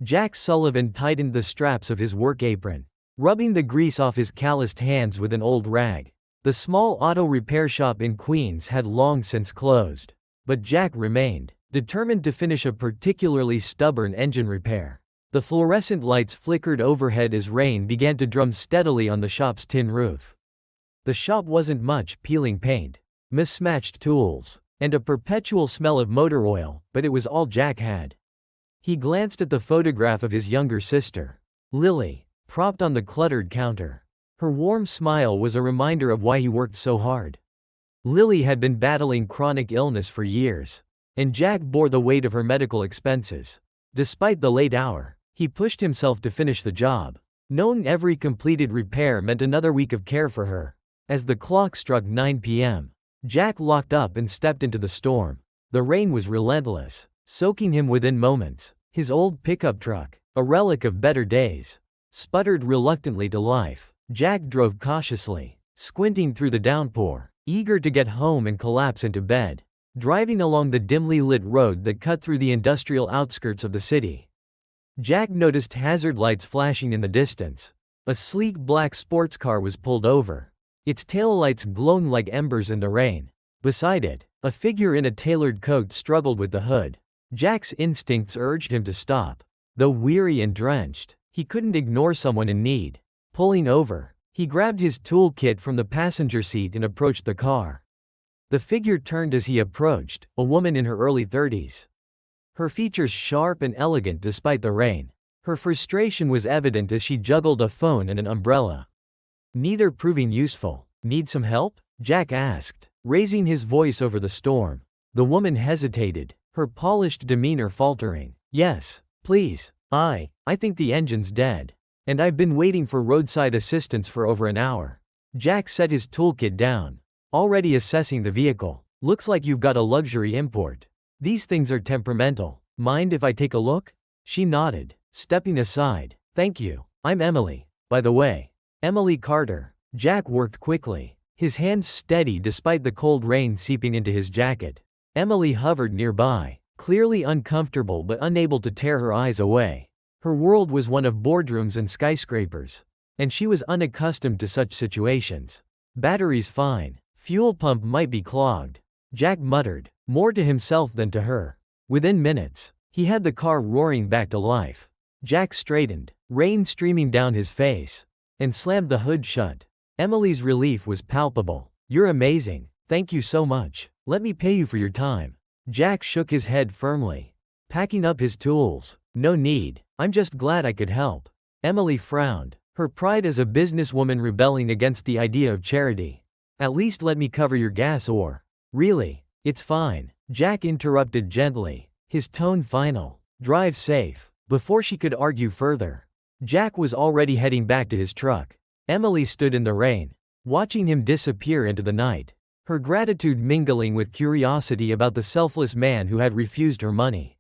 Jack Sullivan tightened the straps of his work apron, rubbing the grease off his calloused hands with an old rag. The small auto repair shop in Queens had long since closed. But Jack remained, determined to finish a particularly stubborn engine repair. The fluorescent lights flickered overhead as rain began to drum steadily on the shop's tin roof. The shop wasn't much: peeling paint, mismatched tools, and a perpetual smell of motor oil, but it was all Jack had. He glanced at the photograph of his younger sister, Lily, propped on the cluttered counter. Her warm smile was a reminder of why he worked so hard. Lily had been battling chronic illness for years, and Jack bore the weight of her medical expenses. Despite the late hour, he pushed himself to finish the job, knowing every completed repair meant another week of care for her. As the clock struck 9 p.m., Jack locked up and stepped into the storm. The rain was relentless, soaking him within moments. His old pickup truck, a relic of better days, sputtered reluctantly to life. Jack drove cautiously, squinting through the downpour, eager to get home and collapse into bed. Driving along the dimly lit road that cut through the industrial outskirts of the city, Jack noticed hazard lights flashing in the distance. A sleek black sports car was pulled over, its taillights glowing like embers in the rain. Beside it, a figure in a tailored coat struggled with the hood. Jack's instincts urged him to stop. Though weary and drenched, he couldn't ignore someone in need. Pulling over, he grabbed his toolkit from the passenger seat and approached the car. The figure turned as he approached, a woman in her early 30s. Her features sharp and elegant despite the rain. Her frustration was evident as she juggled a phone and an umbrella, neither proving useful. "Need some help?" Jack asked, raising his voice over the storm. The woman hesitated, her polished demeanor faltering. "Yes, please. I think the engine's dead. And I've been waiting for roadside assistance for over an hour." Jack set his toolkit down, already assessing the vehicle. "Looks like you've got a luxury import. These things are temperamental. Mind if I take a look?" She nodded, stepping aside. "Thank you. I'm Emily, by the way. Emily Carter." Jack worked quickly, his hands steady despite the cold rain seeping into his jacket. Emily hovered nearby, clearly uncomfortable but unable to tear her eyes away. Her world was one of boardrooms and skyscrapers, and she was unaccustomed to such situations. "Battery's fine. Fuel pump might be clogged," Jack muttered, more to himself than to her. Within minutes, he had the car roaring back to life. Jack straightened, rain streaming down his face, and slammed the hood shut. Emily's relief was palpable. "You're amazing. Thank you so much. Let me pay you for your time." Jack shook his head firmly, packing up his tools. "No need. I'm just glad I could help." Emily frowned, her pride as a businesswoman rebelling against the idea of charity. "At least let me cover your gas or—" "Really, it's fine," Jack interrupted gently, his tone final. "Drive safe." Before she could argue further, Jack was already heading back to his truck. Emily stood in the rain, watching him disappear into the night, her gratitude mingling with curiosity about the selfless man who had refused her money.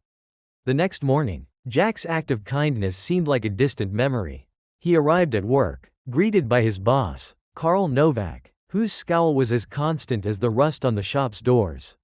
The next morning, Jack's act of kindness seemed like a distant memory. He arrived at work, greeted by his boss, Carl Novak, whose scowl was as constant as the rust on the shop's doors.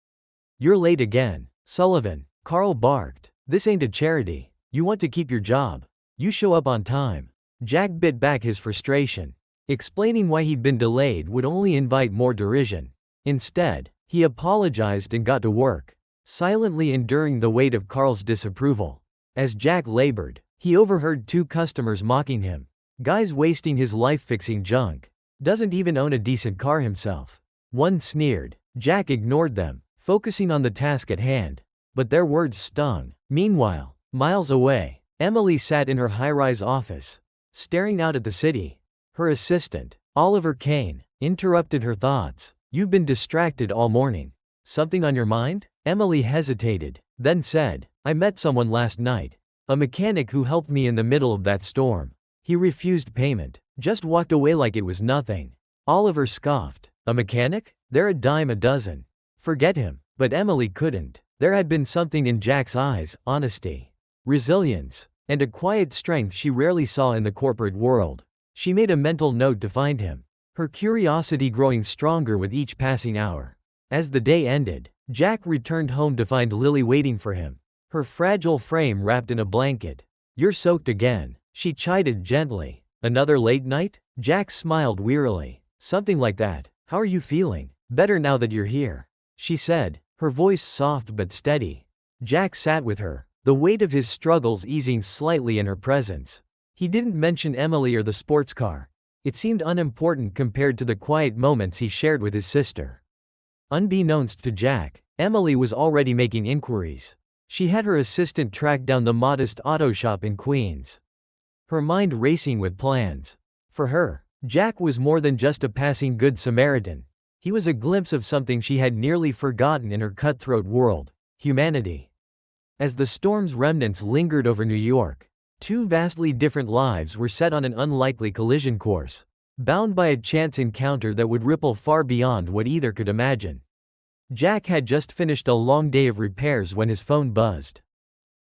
"You're late again, Sullivan," Carl barked. "This ain't a charity. You want to keep your job. You show up on time." Jack bit back his frustration. Explaining why he'd been delayed would only invite more derision. Instead, he apologized and got to work, silently enduring the weight of Carl's disapproval. As Jack labored, he overheard two customers mocking him. "Guy's wasting his life fixing junk. Doesn't even own a decent car himself." One sneered. Jack ignored them, focusing on the task at hand. But their words stung. Meanwhile, miles away, Emily sat in her high-rise office, staring out at the city. Her assistant, Oliver Kane, interrupted her thoughts. "You've been distracted all morning. Something on your mind?" Emily hesitated, then said, "I met someone last night. A mechanic who helped me in the middle of that storm. He refused payment, just walked away like it was nothing." Oliver scoffed. "A mechanic? They're a dime a dozen. Forget him." But Emily couldn't. There had been something in Jack's eyes: honesty, resilience, and a quiet strength she rarely saw in the corporate world. She made a mental note to find him, her curiosity growing stronger with each passing hour. As the day ended, Jack returned home to find Lily waiting for him, her fragile frame wrapped in a blanket. You're soaked again, she chided gently. Another late night? Jack smiled wearily. Something like that. How are you feeling? Better now that you're here, she said, her voice soft but steady. Jack sat with her, the weight of his struggles easing slightly in her presence. He didn't mention Emily or the sports car. It seemed unimportant compared to the quiet moments he shared with his sister. Unbeknownst to Jack, Emily was already making inquiries. She had her assistant track down the modest auto shop in Queens, her mind racing with plans. For her, Jack was more than just a passing good Samaritan. He was a glimpse of something she had nearly forgotten in her cutthroat world: humanity. As the storm's remnants lingered over New York, two vastly different lives were set on an unlikely collision course, bound by a chance encounter that would ripple far beyond what either could imagine. Jack had just finished a long day of repairs when his phone buzzed.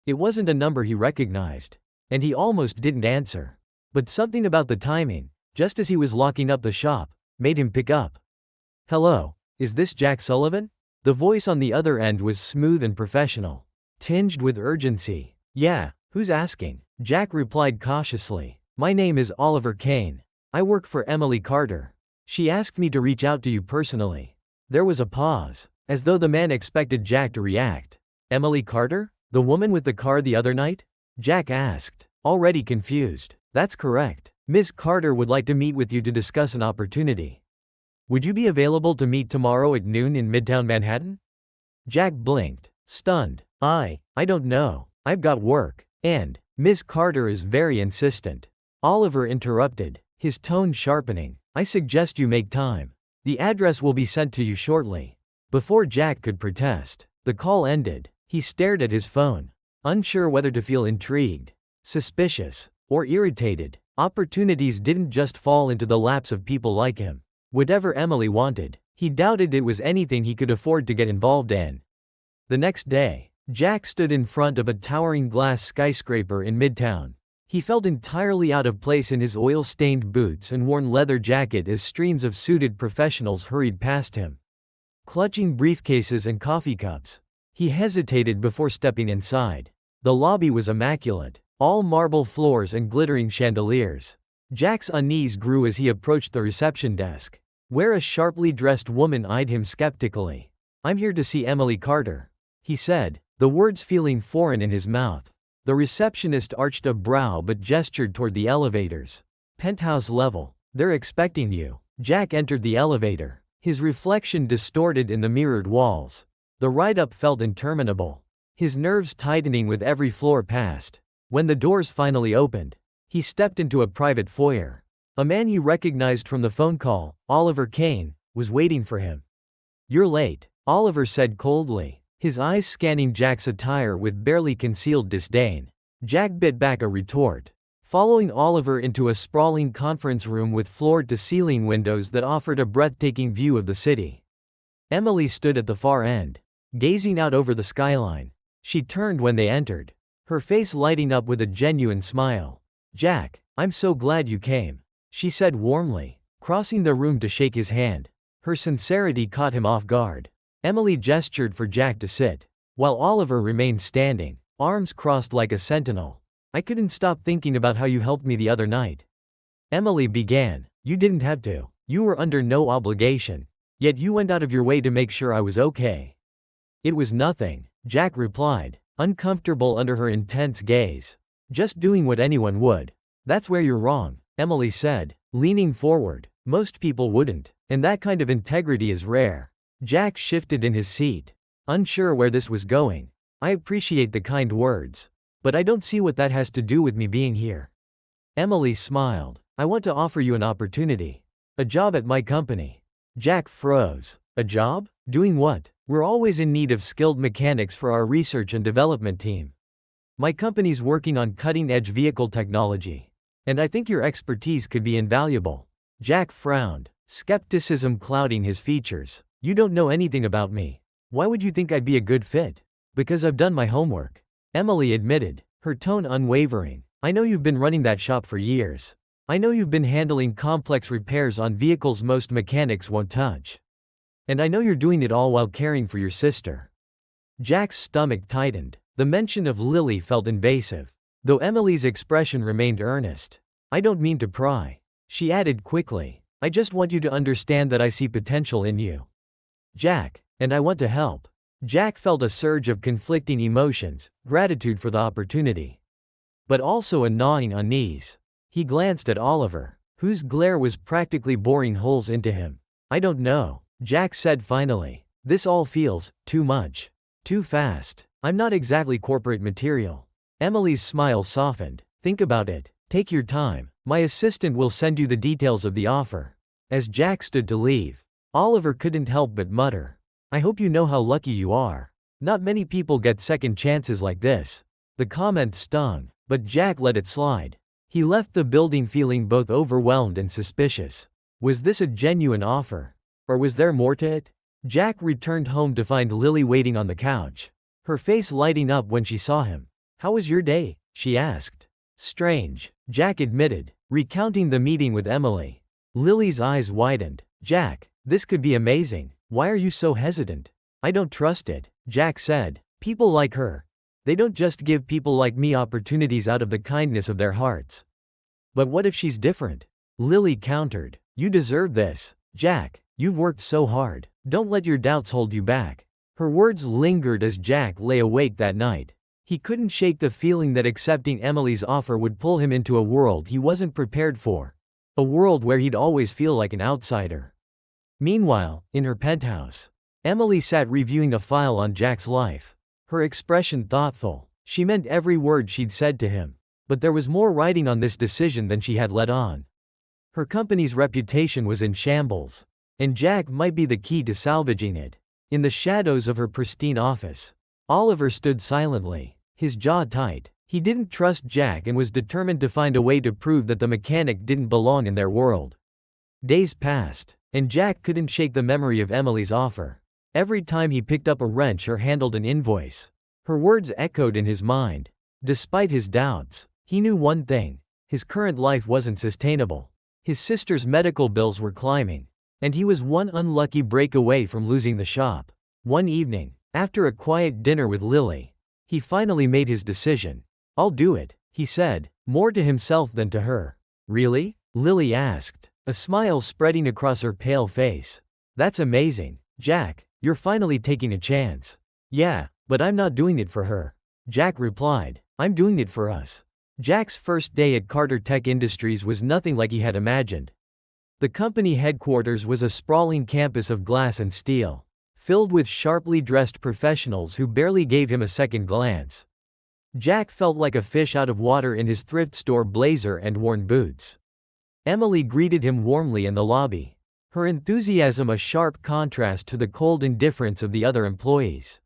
It wasn't a number he recognized, and he almost didn't answer. But something about the timing, just as he was locking up the shop, made him pick up. "Hello, is this Jack Sullivan?" The voice on the other end was smooth and professional, tinged with urgency. "Yeah, who's asking?" Jack replied cautiously. "My name is Oliver Kane. I work for Emily Carter. She asked me to reach out to you personally." There was a pause, as though the man expected Jack to react. "Emily Carter? The woman with the car the other night?" Jack asked, already confused. "That's correct. Miss Carter would like to meet with you to discuss an opportunity. Would you be available to meet tomorrow at noon in Midtown Manhattan?" Jack blinked, stunned. I don't know. I've got work, and Miss Carter is very insistent." Oliver interrupted, his tone sharpening. "I suggest you make time. The address will be sent to you shortly." Before Jack could protest, the call ended. He stared at his phone, unsure whether to feel intrigued, suspicious, or irritated. Opportunities didn't just fall into the laps of people like him. Whatever Emily wanted, he doubted it was anything he could afford to get involved in. The next day, Jack stood in front of a towering glass skyscraper in Midtown. He felt entirely out of place in his oil-stained boots and worn leather jacket as streams of suited professionals hurried past him, clutching briefcases and coffee cups. He hesitated before stepping inside. The lobby was immaculate, all marble floors and glittering chandeliers. Jack's unease grew as he approached the reception desk, where a sharply dressed woman eyed him skeptically. "I'm here to see Emily Carter," he said, the words feeling foreign in his mouth. The receptionist arched a brow but gestured toward the elevators. "Penthouse level. They're expecting you." Jack entered the elevator, his reflection distorted in the mirrored walls. The ride-up felt interminable, his nerves tightening with every floor passed. When the doors finally opened, he stepped into a private foyer. A man he recognized from the phone call, Oliver Kane, was waiting for him. "You're late," Oliver said coldly, his eyes scanning Jack's attire with barely concealed disdain. Jack bit back a retort, following Oliver into a sprawling conference room with floor-to-ceiling windows that offered a breathtaking view of the city. Emily stood at the far end, gazing out over the skyline. She turned when they entered, her face lighting up with a genuine smile. "Jack, I'm so glad you came," she said warmly, crossing the room to shake his hand. Her sincerity caught him off guard. Emily gestured for Jack to sit, while Oliver remained standing, arms crossed like a sentinel. "I couldn't stop thinking about how you helped me the other night," Emily began. "You didn't have to. You were under no obligation. Yet you went out of your way to make sure I was okay." "It was nothing," Jack replied, uncomfortable under her intense gaze. "Just doing what anyone would." "That's where you're wrong," Emily said, leaning forward. "Most people wouldn't, and that kind of integrity is rare." Jack shifted in his seat, unsure where this was going. "I appreciate the kind words, but I don't see what that has to do with me being here." Emily smiled. "I want to offer you an opportunity. A job at my company." Jack froze. "A job? Doing what?" "We're always in need of skilled mechanics for our research and development team. My company's working on cutting-edge vehicle technology, and I think your expertise could be invaluable." Jack frowned, skepticism clouding his features. "You don't know anything about me. Why would you think I'd be a good fit?" "Because I've done my homework," Emily admitted, her tone unwavering. "I know you've been running that shop for years. I know you've been handling complex repairs on vehicles most mechanics won't touch. And I know you're doing it all while caring for your sister." Jack's stomach tightened. The mention of Lily felt invasive. though Emily's expression remained earnest. "I don't mean to pry," she added quickly. "I just want you to understand that I see potential in you, Jack, and I want to help." Jack felt a surge of conflicting emotions, gratitude for the opportunity, but also a gnawing unease. He glanced at Oliver, whose glare was practically boring holes into him. "I don't know," Jack said finally. "This all feels too much. Too fast. I'm not exactly corporate material." Emily's smile softened. "Think about it. Take your time. My assistant will send you the details of the offer." As Jack stood to leave, Oliver couldn't help but mutter, "I hope you know how lucky you are. Not many people get second chances like this." The comment stung, but Jack let it slide. He left the building feeling both overwhelmed and suspicious. Was this a genuine offer? Or was there more to it? Jack returned home to find Lily waiting on the couch, her face lighting up when she saw him. "How was your day?" she asked. "Strange," Jack admitted, recounting the meeting with Emily. Lily's eyes widened. "Jack, this could be amazing. Why are you so hesitant?" "I don't trust it," Jack said. "People like her. They don't just give people like me opportunities out of the kindness of their hearts." "But what if she's different?" Lily countered. "You deserve this, Jack. You've worked so hard. Don't let your doubts hold you back." Her words lingered as Jack lay awake that night. He couldn't shake the feeling that accepting Emily's offer would pull him into a world he wasn't prepared for. A world where he'd always feel like an outsider. Meanwhile, in her penthouse, Emily sat reviewing a file on Jack's life. Her expression thoughtful. She meant every word she'd said to him. But there was more riding on this decision than she had let on. Her company's reputation was in shambles, and Jack might be the key to salvaging it. In the shadows of her pristine office, Oliver stood silently, his jaw tight. He didn't trust Jack and was determined to find a way to prove that the mechanic didn't belong in their world. Days passed, and Jack couldn't shake the memory of Emily's offer. Every time he picked up a wrench or handled an invoice, her words echoed in his mind. Despite his doubts, he knew one thing: his current life wasn't sustainable. His sister's medical bills were climbing, and he was one unlucky break away from losing the shop. One evening, after a quiet dinner with Lily, he finally made his decision. "I'll do it," he said, more to himself than to her. "Really?" Lily asked, a smile spreading across her pale face. "That's amazing, Jack. You're finally taking a chance." "Yeah, but I'm not doing it for her," Jack replied. "I'm doing it for us." Jack's first day at Carter Tech Industries was nothing like he had imagined. The company headquarters was a sprawling campus of glass and steel, filled with sharply dressed professionals who barely gave him a second glance. Jack felt like a fish out of water in his thrift store blazer and worn boots. Emily greeted him warmly in the lobby, her enthusiasm a sharp contrast to the cold indifference of the other employees.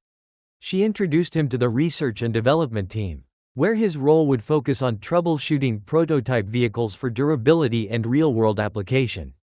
She introduced him to the research and development team, where his role would focus on troubleshooting prototype vehicles for durability and real-world application.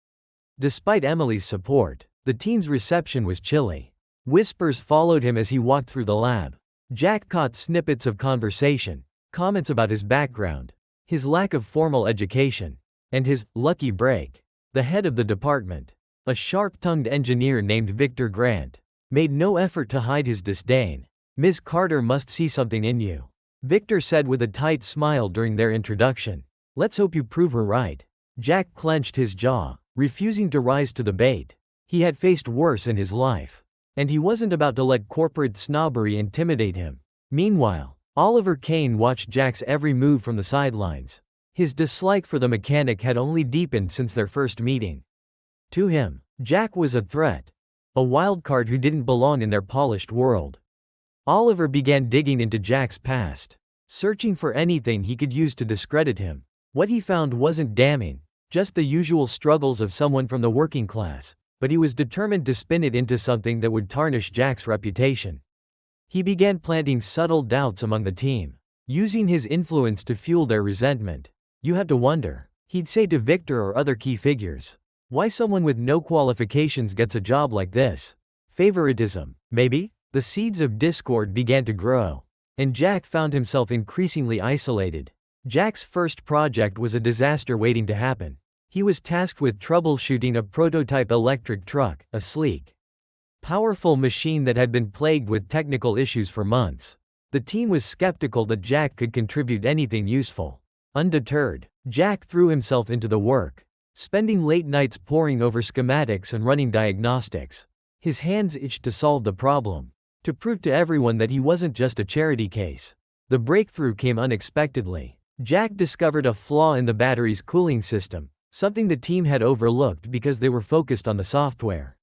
Despite Emily's support, the team's reception was chilly. Whispers followed him as he walked through the lab. Jack caught snippets of conversation, comments about his background, his lack of formal education, and his lucky break. The head of the department, a sharp-tongued engineer named Victor Grant, made no effort to hide his disdain. "Ms. Carter must see something in you," Victor said with a tight smile during their introduction. "Let's hope you prove her right." Jack clenched his jaw, refusing to rise to the bait. He had faced worse in his life, and he wasn't about to let corporate snobbery intimidate him. Meanwhile, Oliver Kane watched Jack's every move from the sidelines. His dislike for the mechanic had only deepened since their first meeting. To him, Jack was a threat, a wildcard who didn't belong in their polished world. Oliver began digging into Jack's past, searching for anything he could use to discredit him. What he found wasn't damning, just the usual struggles of someone from the working class, but he was determined to spin it into something that would tarnish Jack's reputation. He began planting subtle doubts among the team, using his influence to fuel their resentment. "You have to wonder," he'd say to Victor or other key figures, "why someone with no qualifications gets a job like this. Favoritism, maybe?" The seeds of discord began to grow, and Jack found himself increasingly isolated. Jack's first project was a disaster waiting to happen. He was tasked with troubleshooting a prototype electric truck, a sleek, powerful machine that had been plagued with technical issues for months. The team was skeptical that Jack could contribute anything useful. Undeterred, Jack threw himself into the work, spending late nights poring over schematics and running diagnostics. His hands itched to solve the problem, to prove to everyone that he wasn't just a charity case. The breakthrough came unexpectedly. Jack discovered a flaw in the battery's cooling system, something the team had overlooked because they were focused on the software.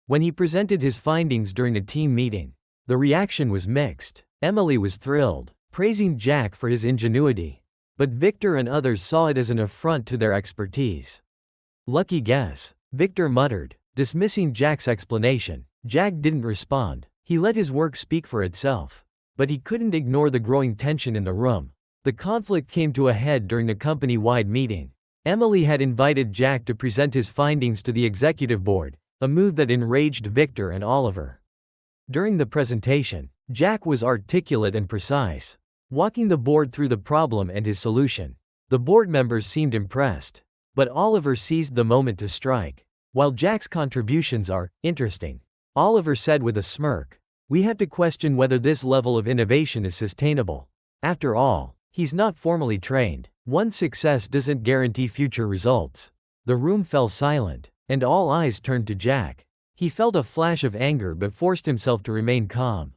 When he presented his findings during a team meeting, the reaction was mixed. Emily was thrilled, praising Jack for his ingenuity. But Victor and others saw it as an affront to their expertise. "Lucky guess," Victor muttered, dismissing Jack's explanation. Jack didn't respond. He let his work speak for itself. But he couldn't ignore the growing tension in the room. The conflict came to a head during the company-wide meeting. Emily had invited Jack to present his findings to the executive board, a move that enraged Victor and Oliver. During the presentation, Jack was articulate and precise, walking the board through the problem and his solution. The board members seemed impressed. But Oliver seized the moment to strike. "While Jack's contributions are interesting," Oliver said with a smirk, "we have to question whether this level of innovation is sustainable. After all, he's not formally trained. One success doesn't guarantee future results." The room fell silent, and all eyes turned to Jack. He felt a flash of anger but forced himself to remain calm.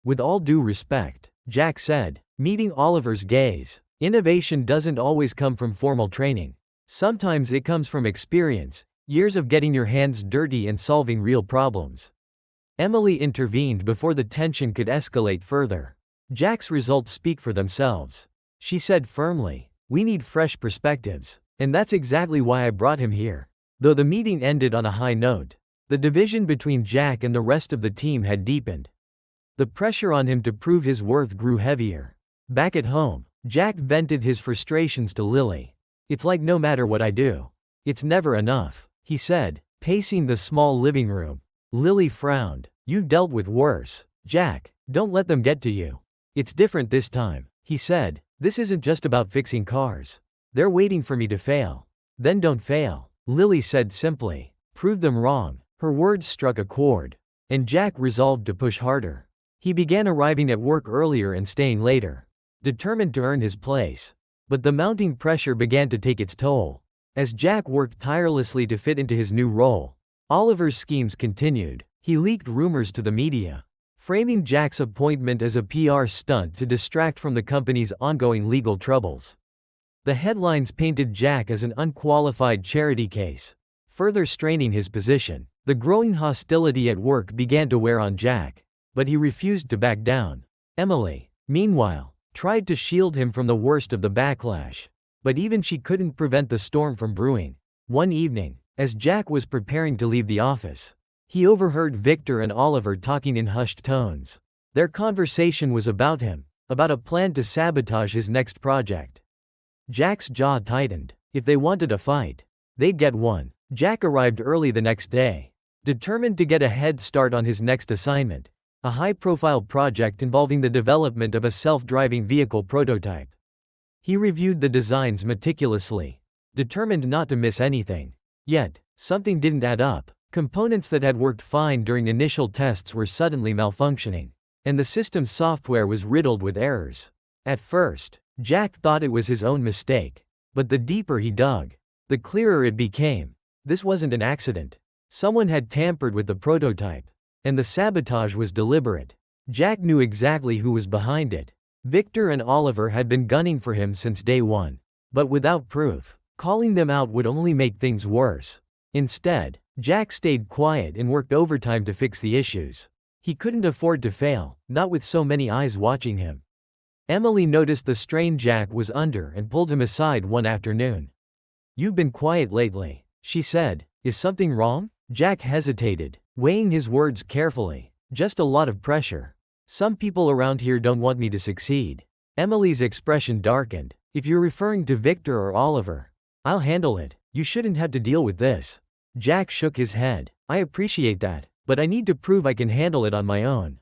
"With all due respect," Jack said, meeting Oliver's gaze, "innovation doesn't always come from formal training. Sometimes it comes from experience, years of getting your hands dirty and solving real problems." Emily intervened before the tension could escalate further. "Jack's results speak for themselves," she said firmly. "We need fresh perspectives, and that's exactly why I brought him here." Though the meeting ended on a high note, the division between Jack and the rest of the team had deepened. The pressure on him to prove his worth grew heavier. Back at home, Jack vented his frustrations to Lily. "It's like no matter what I do, it's never enough," he said, pacing the small living room. Lily frowned. "You've dealt with worse, Jack. Don't let them get to you." "It's different this time," he said. "This isn't just about fixing cars. They're waiting for me to fail." "Then don't fail," Lily said simply. "Prove them wrong." Her words struck a chord, and Jack resolved to push harder. He began arriving at work earlier and staying later, determined to earn his place. But the mounting pressure began to take its toll. As Jack worked tirelessly to fit into his new role, Oliver's schemes continued. He leaked rumors to the media, framing Jack's appointment as a PR stunt to distract from the company's ongoing legal troubles. The headlines painted Jack as an unqualified charity case, further straining his position. The growing hostility at work began to wear on Jack, but he refused to back down. Emily, meanwhile, tried to shield him from the worst of the backlash, but even she couldn't prevent the storm from brewing. One evening, as Jack was preparing to leave the office, he overheard Victor and Oliver talking in hushed tones. Their conversation was about him, about a plan to sabotage his next project. Jack's jaw tightened. If they wanted a fight, they'd get one. Jack arrived early the next day, determined to get a head start on his next assignment, a high-profile project involving the development of a self-driving vehicle prototype. He reviewed the designs meticulously, determined not to miss anything. Yet, something didn't add up. Components that had worked fine during initial tests were suddenly malfunctioning, and the system's software was riddled with errors. At first, Jack thought it was his own mistake, but the deeper he dug, the clearer it became. This wasn't an accident. Someone had tampered with the prototype, and the sabotage was deliberate. Jack knew exactly who was behind it. Victor and Oliver had been gunning for him since day one, but without proof. Calling them out would only make things worse. Instead, Jack stayed quiet and worked overtime to fix the issues. He couldn't afford to fail, not with so many eyes watching him. Emily noticed the strain Jack was under and pulled him aside one afternoon. "You've been quiet lately," she said. "Is something wrong?" Jack hesitated, weighing his words carefully. "Just a lot of pressure. Some people around here don't want me to succeed." Emily's expression darkened. "If you're referring to Victor or Oliver, I'll handle it. You shouldn't have to deal with this." Jack shook his head. "I appreciate that, but I need to prove I can handle it on my own.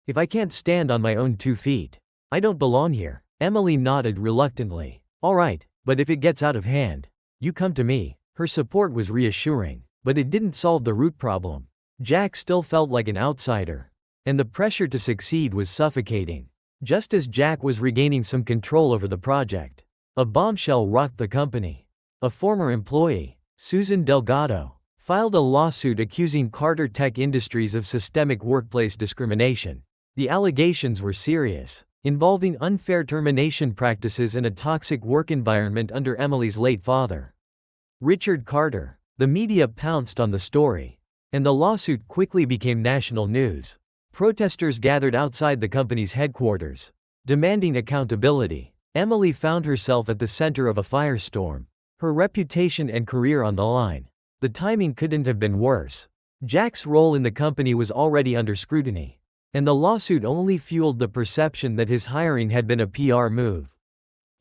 If I can't stand on my own 2 feet, I don't belong here." Emily nodded reluctantly. "All right, but if it gets out of hand, you come to me." Her support was reassuring, but it didn't solve the root problem. Jack still felt like an outsider, and the pressure to succeed was suffocating. Just as Jack was regaining some control over the project, a bombshell rocked the company. A former employee, Susan Delgado, filed a lawsuit accusing Carter Tech Industries of systemic workplace discrimination. The allegations were serious, involving unfair termination practices and a toxic work environment under Emily's late father, Richard Carter. The media pounced on the story, and the lawsuit quickly became national news. Protesters gathered outside the company's headquarters, demanding accountability. Emily found herself at the center of a firestorm, her reputation and career on the line. The timing couldn't have been worse. Jack's role in the company was already under scrutiny, and the lawsuit only fueled the perception that his hiring had been a PR move.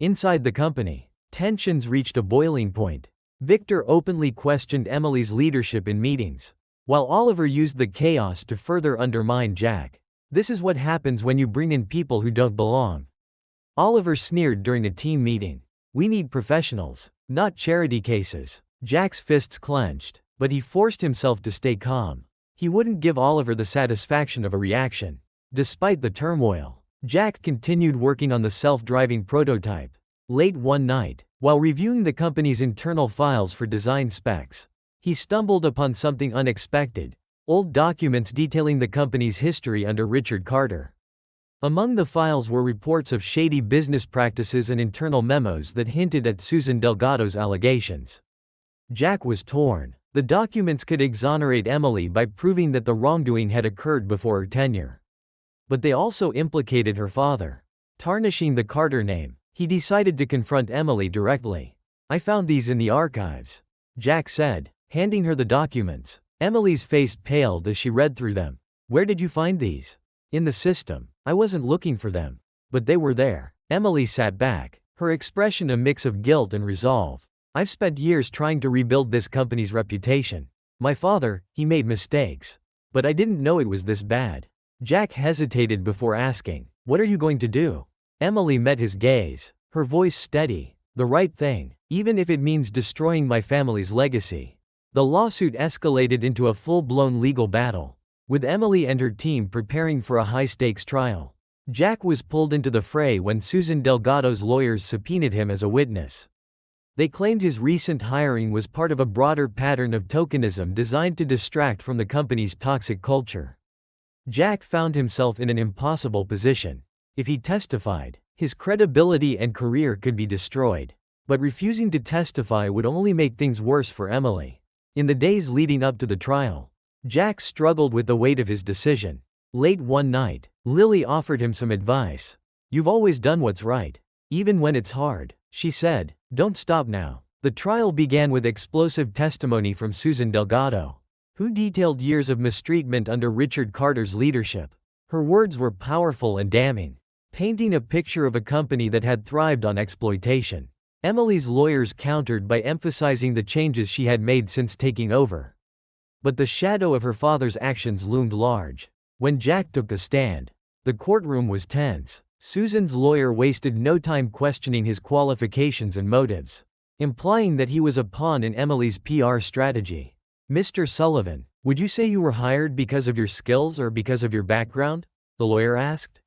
Inside the company, tensions reached a boiling point. Victor openly questioned Emily's leadership in meetings, while Oliver used the chaos to further undermine Jack. "This is what happens when you bring in people who don't belong," Oliver sneered during a team meeting. "We need professionals, not charity cases." Jack's fists clenched, but he forced himself to stay calm. He wouldn't give Oliver the satisfaction of a reaction. Despite the turmoil, Jack continued working on the self-driving prototype. Late one night, while reviewing the company's internal files for design specs, he stumbled upon something unexpected: old documents detailing the company's history under Richard Carter. Among the files were reports of shady business practices and internal memos that hinted at Susan Delgado's allegations. Jack was torn. The documents could exonerate Emily by proving that the wrongdoing had occurred before her tenure, but they also implicated her father, tarnishing the Carter name. He decided to confront Emily directly. "I found these in the archives," Jack said, handing her the documents. Emily's face paled as she read through them. "Where did you find these?" "In the system. I wasn't looking for them, but they were there." Emily sat back, her expression a mix of guilt and resolve. "I've spent years trying to rebuild this company's reputation. My father, he made mistakes, but I didn't know it was this bad." Jack hesitated before asking, "What are you going to do?" Emily met his gaze, her voice steady. "The right thing, even if it means destroying my family's legacy." The lawsuit escalated into a full-blown legal battle, with Emily and her team preparing for a high-stakes trial. Jack was pulled into the fray when Susan Delgado's lawyers subpoenaed him as a witness. They claimed his recent hiring was part of a broader pattern of tokenism designed to distract from the company's toxic culture. Jack found himself in an impossible position. If he testified, his credibility and career could be destroyed. But refusing to testify would only make things worse for Emily. In the days leading up to the trial, Jack struggled with the weight of his decision. Late one night, Lily offered him some advice. "You've always done what's right, even when it's hard," she said. "Don't stop now." The trial began with explosive testimony from Susan Delgado, who detailed years of mistreatment under Richard Carter's leadership. Her words were powerful and damning, painting a picture of a company that had thrived on exploitation. Emily's lawyers countered by emphasizing the changes she had made since taking over. But the shadow of her father's actions loomed large. When Jack took the stand, the courtroom was tense. Susan's lawyer wasted no time questioning his qualifications and motives, implying that he was a pawn in Emily's PR strategy. "Mr. Sullivan, would you say you were hired because of your skills or because of your background?" the lawyer asked,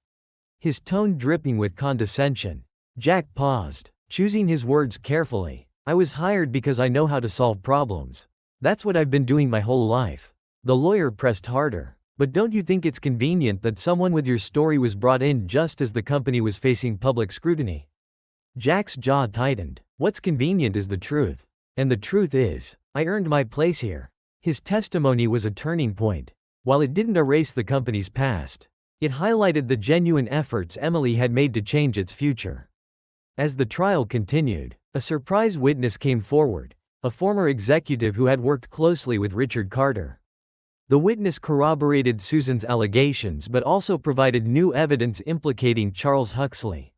his tone dripping with condescension. Jack paused, choosing his words carefully. "I was hired because I know how to solve problems. That's what I've been doing my whole life." The lawyer pressed harder. "But don't you think it's convenient that someone with your story was brought in just as the company was facing public scrutiny?" Jack's jaw tightened. "What's convenient is the truth. And the truth is, I earned my place here." His testimony was a turning point. While it didn't erase the company's past, it highlighted the genuine efforts Emily had made to change its future. As the trial continued, a surprise witness came forward, a former executive who had worked closely with Richard Carter. The witness corroborated Susan's allegations but also provided new evidence implicating Charles Huxley,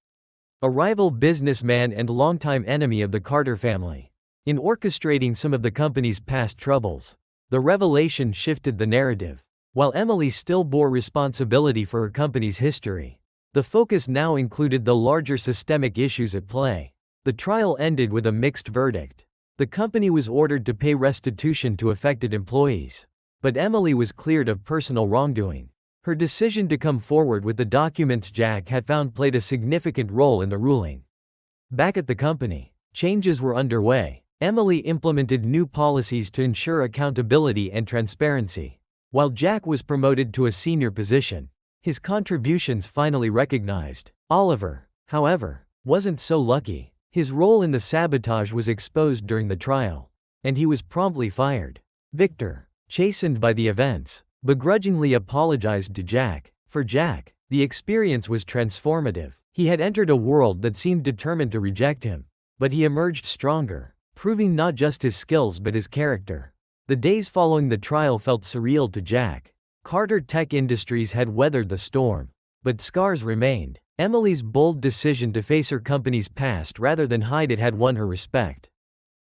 a rival businessman and longtime enemy of the Carter family, in orchestrating some of the company's past troubles. The revelation shifted the narrative. While Emily still bore responsibility for her company's history, the focus now included the larger systemic issues at play. The trial ended with a mixed verdict. The company was ordered to pay restitution to affected employees, but Emily was cleared of personal wrongdoing. Her decision to come forward with the documents Jack had found played a significant role in the ruling. Back at the company, changes were underway. Emily implemented new policies to ensure accountability and transparency. While Jack was promoted to a senior position, his contributions finally recognized. Oliver, however, wasn't so lucky. His role in the sabotage was exposed during the trial, and he was promptly fired. Victor, chastened by the events, begrudgingly apologized to Jack. For Jack, the experience was transformative. He had entered a world that seemed determined to reject him, but he emerged stronger, proving not just his skills but his character. The days following the trial felt surreal to Jack. Carter Tech Industries had weathered the storm, but scars remained. Emily's bold decision to face her company's past rather than hide it had won her respect.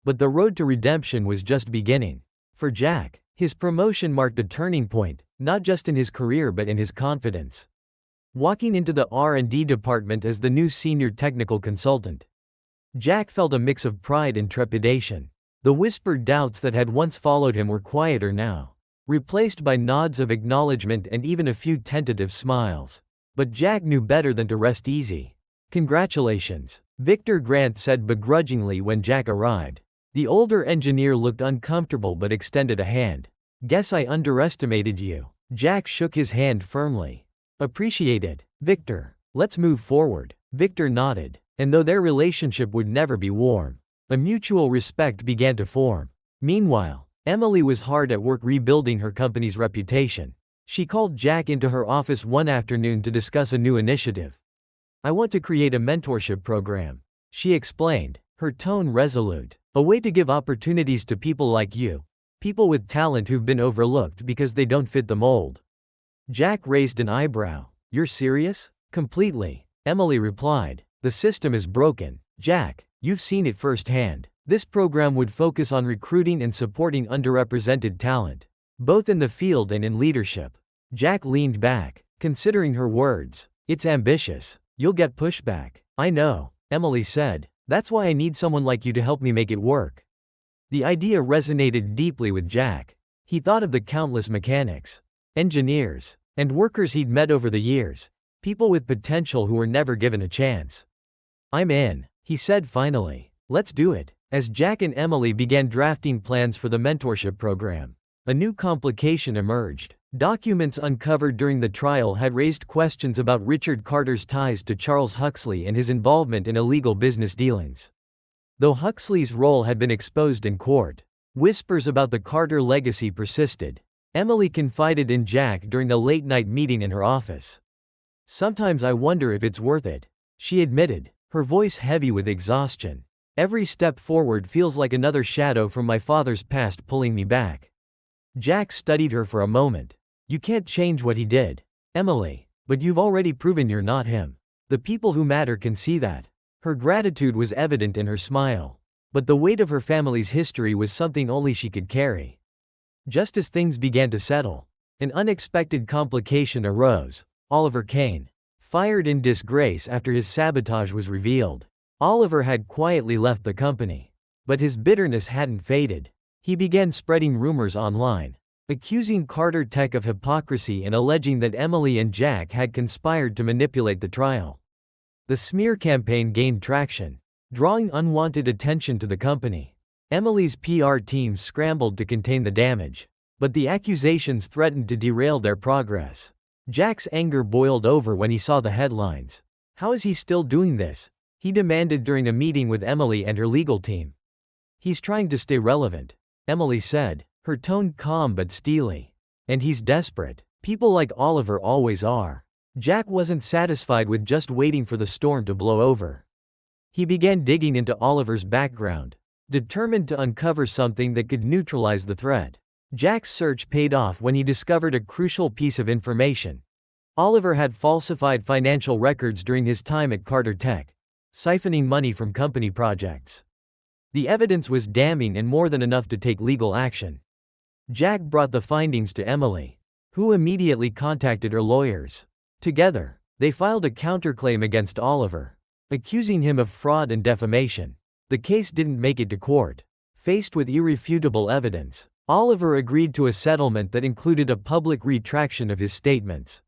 But the road to redemption was just beginning. For Jack, his promotion marked a turning point, not just in his career but in his confidence. Walking into the R&D department as the new senior technical consultant, Jack felt a mix of pride and trepidation. The whispered doubts that had once followed him were quieter now, replaced by nods of acknowledgement and even a few tentative smiles. But Jack knew better than to rest easy. "Congratulations," Victor Grant said begrudgingly when Jack arrived. The older engineer looked uncomfortable but extended a hand. "Guess I underestimated you." Jack shook his hand firmly. "Appreciate it, Victor. Let's move forward." Victor nodded, and though their relationship would never be warm, a mutual respect began to form. Meanwhile, Emily was hard at work rebuilding her company's reputation. She called Jack into her office one afternoon to discuss a new initiative. "I want to create a mentorship program," she explained, her tone resolute. "A way to give opportunities to people like you, people with talent who've been overlooked because they don't fit the mold." Jack raised an eyebrow. "You're serious?" "Completely," Emily replied. "The system is broken. Jack, you've seen it firsthand. This program would focus on recruiting and supporting underrepresented talent, both in the field and in leadership." Jack leaned back, considering her words. "It's ambitious. You'll get pushback." "I know," Emily said. "That's why I need someone like you to help me make it work." The idea resonated deeply with Jack. He thought of the countless mechanics, engineers, and workers he'd met over the years, people with potential who were never given a chance. "I'm in," he said finally. "Let's do it." As Jack and Emily began drafting plans for the mentorship program, a new complication emerged. Documents uncovered during the trial had raised questions about Richard Carter's ties to Charles Huxley and his involvement in illegal business dealings. Though Huxley's role had been exposed in court, whispers about the Carter legacy persisted. Emily confided in Jack during a late-night meeting in her office. "Sometimes I wonder if it's worth it," she admitted, her voice heavy with exhaustion. "Every step forward feels like another shadow from my father's past pulling me back." Jack studied her for a moment. "You can't change what he did, Emily, but you've already proven you're not him. The people who matter can see that." Her gratitude was evident in her smile. But the weight of her family's history was something only she could carry. Just as things began to settle, an unexpected complication arose. Oliver Kane, fired in disgrace after his sabotage was revealed. Oliver had quietly left the company, but his bitterness hadn't faded. He began spreading rumors online, accusing Carter Tech of hypocrisy and alleging that Emily and Jack had conspired to manipulate the trial. The smear campaign gained traction, drawing unwanted attention to the company. Emily's PR team scrambled to contain the damage, but the accusations threatened to derail their progress. Jack's anger boiled over when he saw the headlines. "How is he still doing this?" he demanded during a meeting with Emily and her legal team. "He's trying to stay relevant," Emily said, her tone calm but steely. "And he's desperate. People like Oliver always are." Jack wasn't satisfied with just waiting for the storm to blow over. He began digging into Oliver's background, determined to uncover something that could neutralize the threat. Jack's search paid off when he discovered a crucial piece of information. Oliver had falsified financial records during his time at Carter Tech, siphoning money from company projects. The evidence was damning and more than enough to take legal action. Jack brought the findings to Emily, who immediately contacted her lawyers. Together, they filed a counterclaim against Oliver, accusing him of fraud and defamation. The case didn't make it to court. Faced with irrefutable evidence, Oliver agreed to a settlement that included a public retraction of his statements.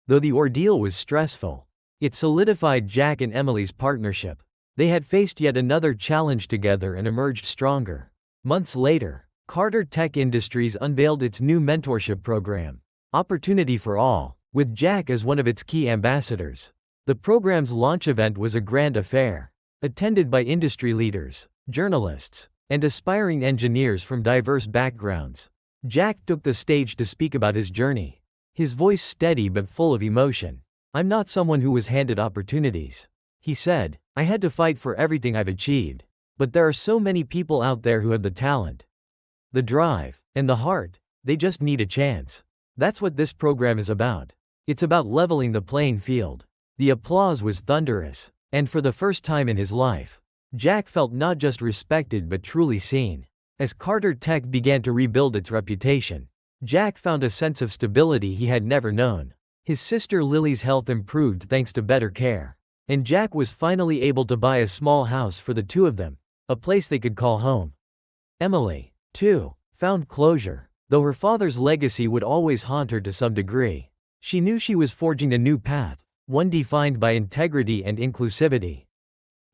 Though the ordeal was stressful, it solidified Jack and Emily's partnership. They had faced yet another challenge together and emerged stronger. Months later, Carter Tech Industries unveiled its new mentorship program, Opportunity for All, with Jack as one of its key ambassadors. The program's launch event was a grand affair, attended by industry leaders, journalists, and aspiring engineers from diverse backgrounds. Jack took the stage to speak about his journey, his voice steady but full of emotion. "I'm not someone who was handed opportunities," he said. "I had to fight for everything I've achieved. But there are so many people out there who have the talent, the drive, and the heart. They just need a chance. That's what this program is about. It's about leveling the playing field." The applause was thunderous, and for the first time in his life, Jack felt not just respected but truly seen. As Carter Tech began to rebuild its reputation, Jack found a sense of stability he had never known. His sister Lily's health improved thanks to better care, and Jack was finally able to buy a small house for the two of them, a place they could call home. Emily, too, found closure, though her father's legacy would always haunt her to some degree. She knew she was forging a new path, one defined by integrity and inclusivity.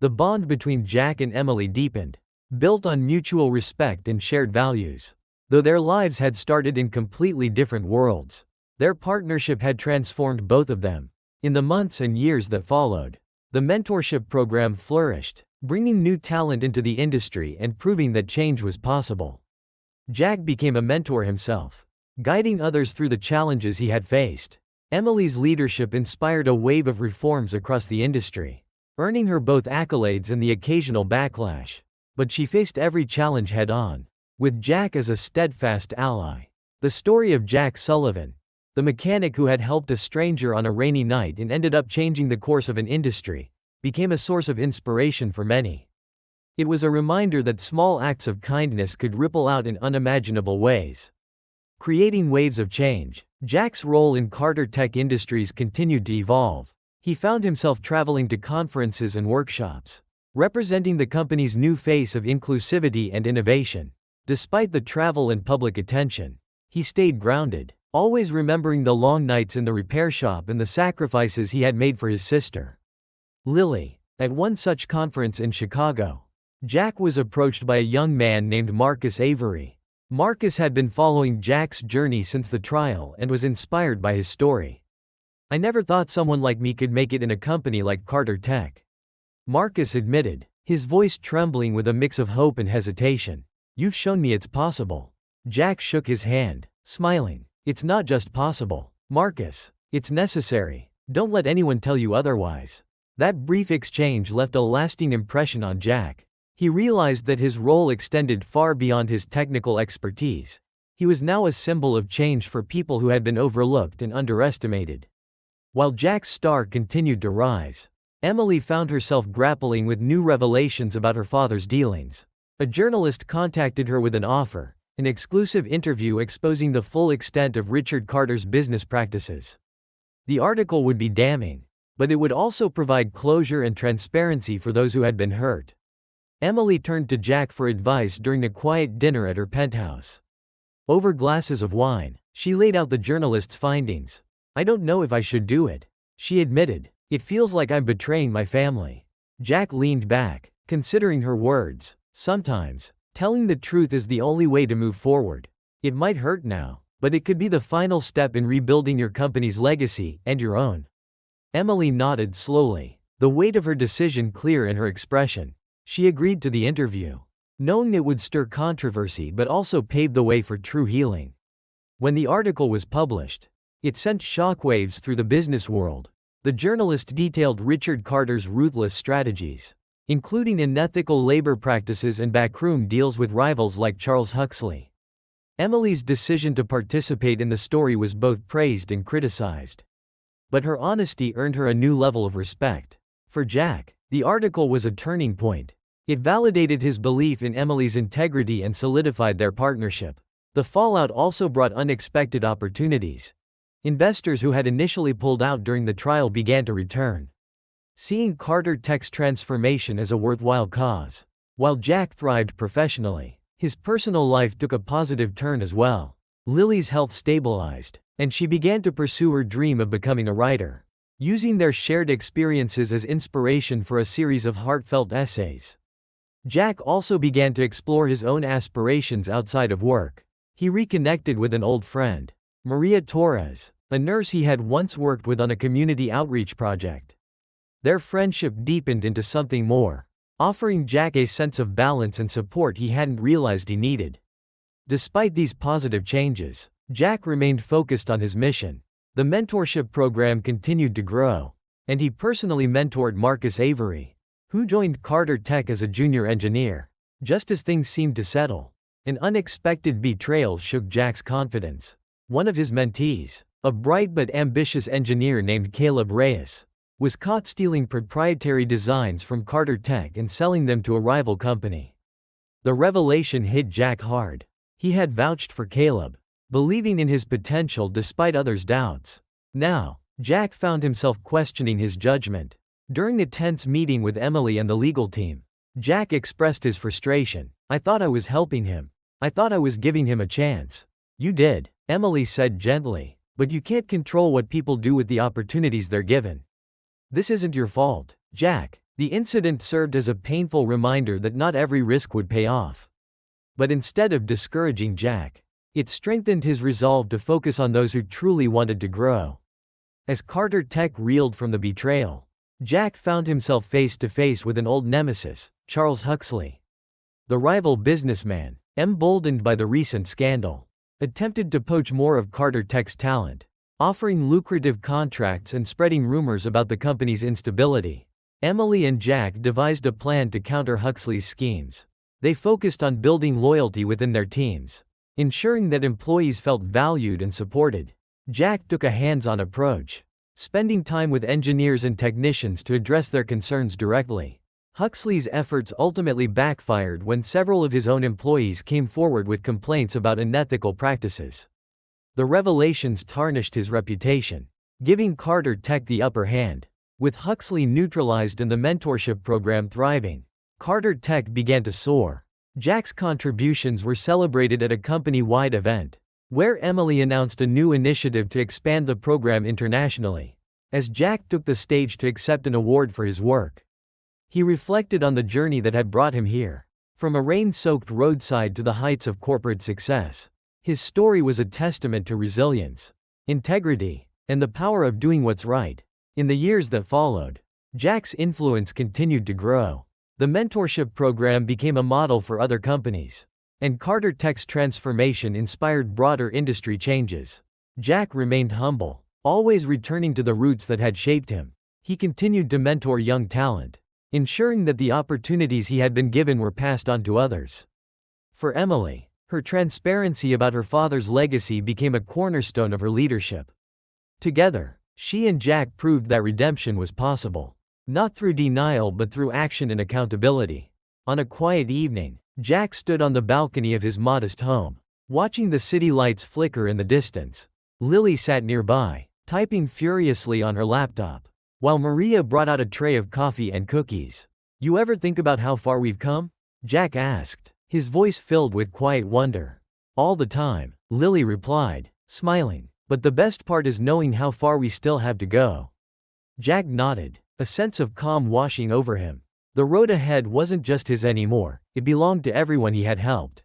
The bond between Jack and Emily deepened, built on mutual respect and shared values. Though their lives had started in completely different worlds, their partnership had transformed both of them. In the months and years that followed, the mentorship program flourished, bringing new talent into the industry and proving that change was possible. Jack became a mentor himself, guiding others through the challenges he had faced. Emily's leadership inspired a wave of reforms across the industry, earning her both accolades and the occasional backlash. But she faced every challenge head-on, with Jack as a steadfast ally. The story of Jack Sullivan, the mechanic who had helped a stranger on a rainy night and ended up changing the course of an industry, became a source of inspiration for many. It was a reminder that small acts of kindness could ripple out in unimaginable ways, creating waves of change. Jack's role in Carter Tech Industries continued to evolve. He found himself traveling to conferences and workshops, representing the company's new face of inclusivity and innovation. Despite the travel and public attention, he stayed grounded, always remembering the long nights in the repair shop and the sacrifices he had made for his sister, Lily. At one such conference in Chicago, Jack was approached by a young man named Marcus Avery. Marcus had been following Jack's journey since the trial and was inspired by his story. "I never thought someone like me could make it in a company like Carter Tech," Marcus admitted, his voice trembling with a mix of hope and hesitation. "You've shown me it's possible." Jack shook his hand, smiling. "It's not just possible, Marcus. It's necessary. Don't let anyone tell you otherwise." That brief exchange left a lasting impression on Jack. He realized that his role extended far beyond his technical expertise. He was now a symbol of change for people who had been overlooked and underestimated. While Jack's star continued to rise, Emily found herself grappling with new revelations about her father's dealings. A journalist contacted her with an offer, an exclusive interview exposing the full extent of Richard Carter's business practices. The article would be damning, but it would also provide closure and transparency for those who had been hurt. Emily turned to Jack for advice during a quiet dinner at her penthouse. Over glasses of wine, she laid out the journalist's findings. "I don't know if I should do it," she admitted. "It feels like I'm betraying my family." Jack leaned back, considering her words. "Sometimes, telling the truth is the only way to move forward. It might hurt now, but it could be the final step in rebuilding your company's legacy and your own." Emily nodded slowly, the weight of her decision clear in her expression. She agreed to the interview, knowing it would stir controversy but also pave the way for true healing. When the article was published, it sent shockwaves through the business world. The journalist detailed Richard Carter's ruthless strategies, including unethical labor practices and backroom deals with rivals like Charles Huxley. Emily's decision to participate in the story was both praised and criticized. But her honesty earned her a new level of respect. For Jack, the article was a turning point. It validated his belief in Emily's integrity and solidified their partnership. The fallout also brought unexpected opportunities. Investors who had initially pulled out during the trial began to return, seeing Carter Tech's transformation as a worthwhile cause. While Jack thrived professionally, His personal life took a positive turn as well. Lily's health stabilized, and she began to pursue her dream of becoming a writer, using their shared experiences as inspiration for a series of heartfelt essays. Jack also began to explore his own aspirations outside of work. He reconnected with an old friend, Maria Torres, a nurse he had once worked with on a community outreach project. Their friendship deepened into something more, offering Jack a sense of balance and support he hadn't realized he needed. Despite these positive changes, Jack remained focused on his mission. The mentorship program continued to grow, and he personally mentored Marcus Avery, who joined Carter Tech as a junior engineer. Just as things seemed to settle, an unexpected betrayal shook Jack's confidence. One of his mentees, a bright but ambitious engineer named Caleb Reyes, was caught stealing proprietary designs from Carter Tech and selling them to a rival company. The revelation hit Jack hard. He had vouched for Caleb, believing in his potential despite others' doubts. Now, Jack found himself questioning his judgment. During a tense meeting with Emily and the legal team, Jack expressed his frustration. "I thought I was helping him. I thought I was giving him a chance." "You did," Emily said gently, "but you can't control what people do with the opportunities they're given. This isn't your fault, Jack." The incident served as a painful reminder that not every risk would pay off. But instead of discouraging Jack, it strengthened his resolve to focus on those who truly wanted to grow. As Carter Tech reeled from the betrayal, Jack found himself face to face with an old nemesis, Charles Huxley. The rival businessman, emboldened by the recent scandal, attempted to poach more of Carter Tech's talent, offering lucrative contracts and spreading rumors about the company's instability. Emily and Jack devised a plan to counter Huxley's schemes. They focused on building loyalty within their teams, ensuring that employees felt valued and supported. Jack took a hands-on approach, spending time with engineers and technicians to address their concerns directly. Huxley's efforts ultimately backfired when several of his own employees came forward with complaints about unethical practices. The revelations tarnished his reputation, giving Carter Tech the upper hand. With Huxley neutralized and the mentorship program thriving, Carter Tech began to soar. Jack's contributions were celebrated at a company-wide event, where Emily announced a new initiative to expand the program internationally. As Jack took the stage to accept an award for his work, he reflected on the journey that had brought him here. From a rain-soaked roadside to the heights of corporate success, his story was a testament to resilience, integrity, and the power of doing what's right. In the years that followed, Jack's influence continued to grow. The mentorship program became a model for other companies, and Carter Tech's transformation inspired broader industry changes. Jack remained humble, always returning to the roots that had shaped him. He continued to mentor young talent, ensuring that the opportunities he had been given were passed on to others. For Emily, her transparency about her father's legacy became a cornerstone of her leadership. Together, she and Jack proved that redemption was possible, not through denial but through action and accountability. On a quiet evening, Jack stood on the balcony of his modest home, watching the city lights flicker in the distance. Lily sat nearby, typing furiously on her laptop, while Maria brought out a tray of coffee and cookies. "You ever think about how far we've come?" Jack asked, his voice filled with quiet wonder. "All the time," Lily replied, smiling. "But the best part is knowing how far we still have to go." Jack nodded, a sense of calm washing over him. The road ahead wasn't just his anymore, it belonged to everyone he had helped.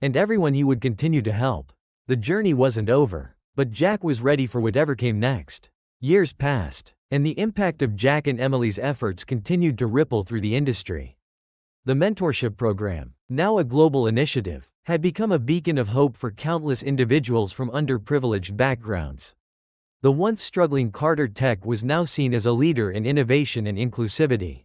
And everyone he would continue to help. The journey wasn't over, but Jack was ready for whatever came next. Years passed, and the impact of Jack and Emily's efforts continued to ripple through the industry. The mentorship program, now a global initiative, had become a beacon of hope for countless individuals from underprivileged backgrounds. The once struggling Carter Tech was now seen as a leader in innovation and inclusivity.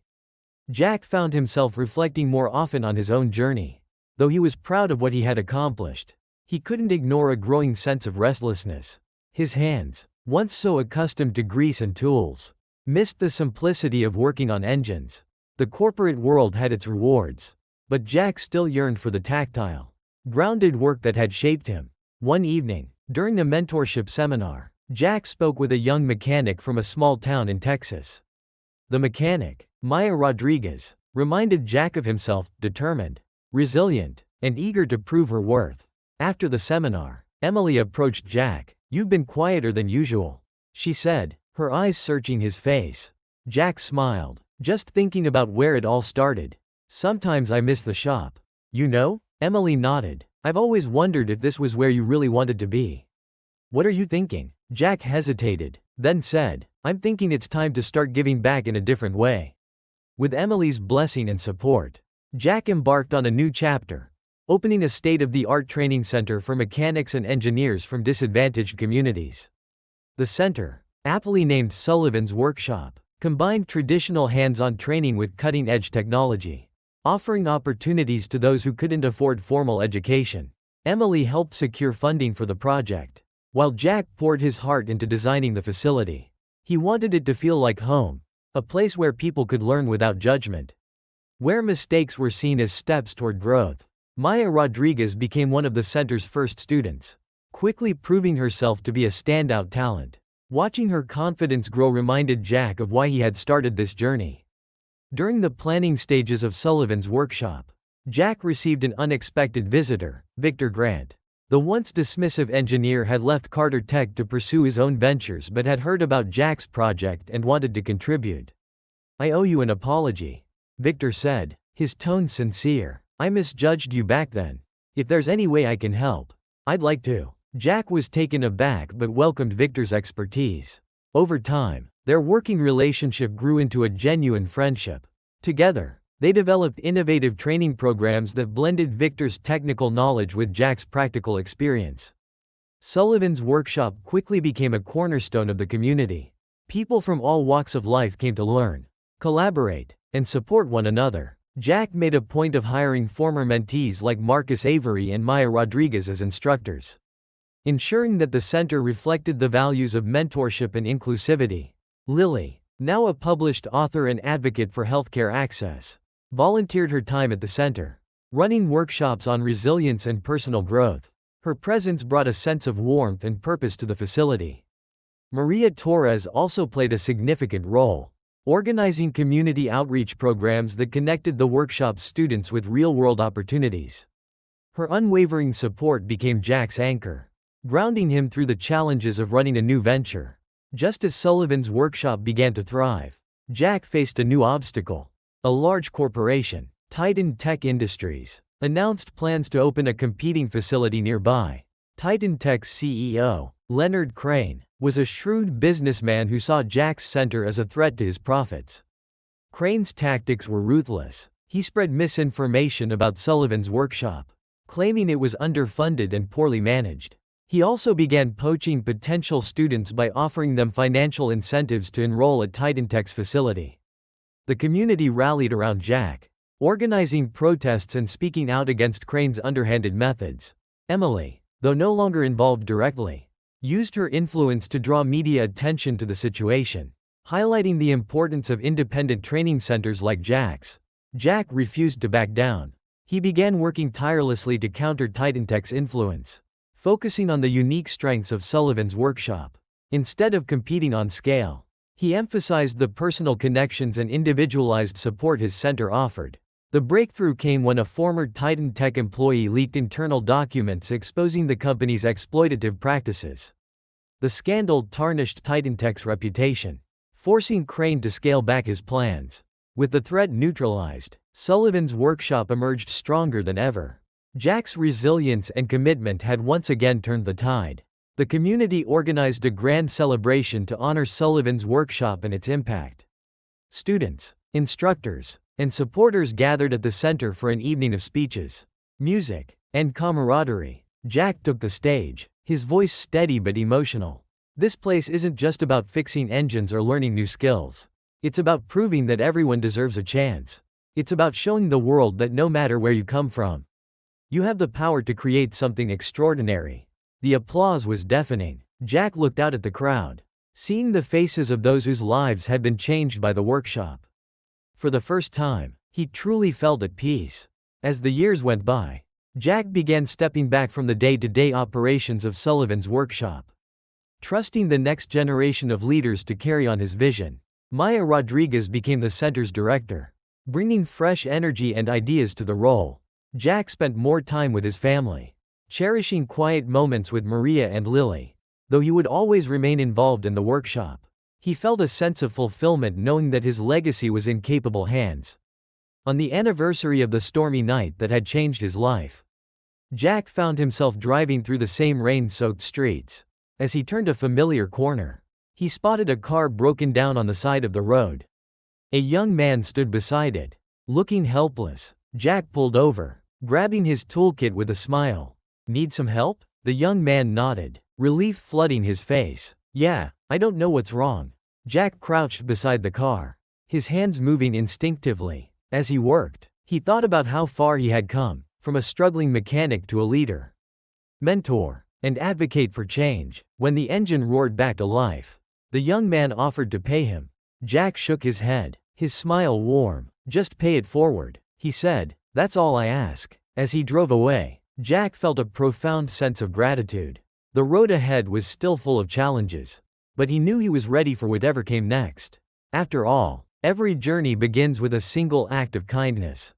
Jack found himself reflecting more often on his own journey. Though he was proud of what he had accomplished, he couldn't ignore a growing sense of restlessness. His hands, once so accustomed to grease and tools, missed the simplicity of working on engines. The corporate world had its rewards, but Jack still yearned for the tactile, grounded work that had shaped him. One evening, during a mentorship seminar, Jack spoke with a young mechanic from a small town in Texas. The mechanic, Maya Rodriguez, reminded Jack of himself, determined, resilient, and eager to prove her worth. After the seminar, Emily approached Jack. "You've been quieter than usual," she said, her eyes searching his face. Jack smiled. "Just thinking about where it all started. Sometimes I miss the shop." "You know?" Emily nodded. "I've always wondered if this was where you really wanted to be." "What are you thinking?" Jack hesitated, then said, "I'm thinking it's time to start giving back in a different way." With Emily's blessing and support, Jack embarked on a new chapter, opening a state-of-the-art training center for mechanics and engineers from disadvantaged communities. The center, aptly named Sullivan's Workshop, combined traditional hands-on training with cutting-edge technology, offering opportunities to those who couldn't afford formal education. Emily helped secure funding for the project, while Jack poured his heart into designing the facility. He wanted it to feel like home, a place where people could learn without judgment, where mistakes were seen as steps toward growth. Maya Rodriguez became one of the center's first students, quickly proving herself to be a standout talent. Watching her confidence grow reminded Jack of why he had started this journey. During the planning stages of Sullivan's Workshop, Jack received an unexpected visitor, Victor Grant. The once dismissive engineer had left Carter Tech to pursue his own ventures but had heard about Jack's project and wanted to contribute. "I owe you an apology," Victor said, his tone sincere. "I misjudged you back then. If there's any way I can help, I'd like to." Jack was taken aback but welcomed Victor's expertise. Over time, their working relationship grew into a genuine friendship. Together, they developed innovative training programs that blended Victor's technical knowledge with Jack's practical experience. Sullivan's Workshop quickly became a cornerstone of the community. People from all walks of life came to learn, collaborate, and support one another. Jack made a point of hiring former mentees like Marcus Avery and Maya Rodriguez as instructors, ensuring that the center reflected the values of mentorship and inclusivity. Lily, now a published author and advocate for healthcare access, volunteered her time at the center, running workshops on resilience and personal growth. Her presence brought a sense of warmth and purpose to the facility. Maria Torres also played a significant role, organizing community outreach programs that connected the workshop's students with real-world opportunities. Her unwavering support became Jack's anchor, grounding him through the challenges of running a new venture. Just as Sullivan's Workshop began to thrive, Jack faced a new obstacle. A large corporation, Titan Tech Industries, announced plans to open a competing facility nearby. Titan Tech's CEO, Leonard Crane, was a shrewd businessman who saw Jack's center as a threat to his profits. Crane's tactics were ruthless. He spread misinformation about Sullivan's Workshop, claiming it was underfunded and poorly managed. He also began poaching potential students by offering them financial incentives to enroll at Titan Tech's facility. The community rallied around Jack, organizing protests and speaking out against Crane's underhanded methods. Emily, though no longer involved directly, used her influence to draw media attention to the situation, highlighting the importance of independent training centers like Jack's. Jack refused to back down. He began working tirelessly to counter Titan Tech's influence, focusing on the unique strengths of Sullivan's Workshop. Instead of competing on scale, he emphasized the personal connections and individualized support his center offered. The breakthrough came when a former Titan Tech employee leaked internal documents exposing the company's exploitative practices. The scandal tarnished Titan Tech's reputation, forcing Crane to scale back his plans. With the threat neutralized, Sullivan's Workshop emerged stronger than ever. Jack's resilience and commitment had once again turned the tide. The community organized a grand celebration to honor Sullivan's Workshop and its impact. Students, instructors, and supporters gathered at the center for an evening of speeches, music, and camaraderie. Jack took the stage, his voice steady but emotional. "This place isn't just about fixing engines or learning new skills. It's about proving that everyone deserves a chance. It's about showing the world that no matter where you come from, you have the power to create something extraordinary." The applause was deafening. Jack looked out at the crowd, seeing the faces of those whose lives had been changed by the workshop. For the first time, he truly felt at peace. As the years went by, Jack began stepping back from the day-to-day operations of Sullivan's Workshop, trusting the next generation of leaders to carry on his vision. Maya Rodriguez became the center's director, bringing fresh energy and ideas to the role. Jack spent more time with his family, cherishing quiet moments with Maria and Lily. Though he would always remain involved in the workshop, he felt a sense of fulfillment knowing that his legacy was in capable hands. On the anniversary of the stormy night that had changed his life, Jack found himself driving through the same rain-soaked streets. As he turned a familiar corner, he spotted a car broken down on the side of the road. A young man stood beside it, looking helpless. Jack pulled over, grabbing his toolkit with a smile. "Need some help?" The young man nodded, relief flooding his face. "Yeah, I don't know what's wrong." Jack crouched beside the car, his hands moving instinctively. As he worked, he thought about how far he had come, from a struggling mechanic to a leader, mentor, and advocate for change. When the engine roared back to life, the young man offered to pay him. Jack shook his head, his smile warm. "Just pay it forward," he said. "That's all I ask." As he drove away, Jack felt a profound sense of gratitude. The road ahead was still full of challenges, but he knew he was ready for whatever came next. After all, every journey begins with a single act of kindness.